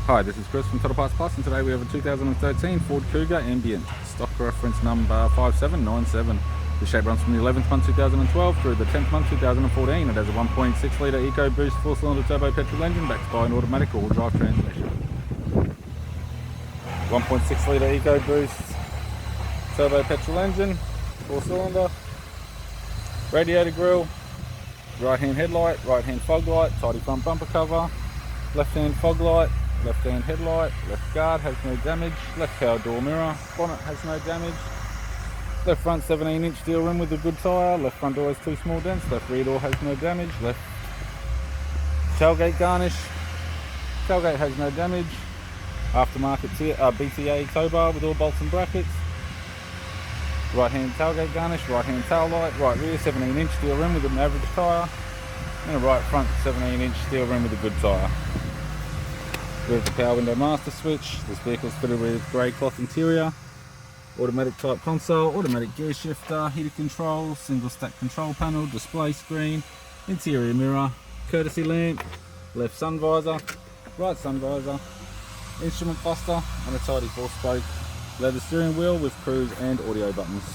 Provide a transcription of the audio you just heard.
Hi, this is Chris from Total Parts Plus, and today we have a 2013 Ford Kuga Ambiente, stock reference number 5797. The shape runs from the 11th month 2012 through the 10th month 2014. It has a 1.6 litre EcoBoost 4-cylinder turbo petrol engine backed by an automatic all drive transmission. 1.6 litre EcoBoost turbo petrol engine, 4-cylinder, radiator grille, right hand headlight, right hand fog light, tidy front bumper cover, left hand fog light, left hand headlight, left guard has no damage, left power door mirror, bonnet has no damage, left front 17-inch steel rim with a good tyre, left front door has 2 small dents, left rear door has no damage, left tailgate garnish, tailgate has no damage, aftermarket BTA tow bar with all bolts and brackets, right hand tailgate garnish, right hand tail light, right rear 17-inch steel rim with an average tyre, and a right front 17-inch steel rim with a good tyre. We have the power window master switch. This vehicle is fitted with grey cloth interior, automatic type console, automatic gear shifter, heated controls, single stack control panel, display screen, interior mirror, courtesy lamp, left sun visor, right sun visor, instrument cluster, and a tidy 4-spoke leather steering wheel with cruise and audio buttons.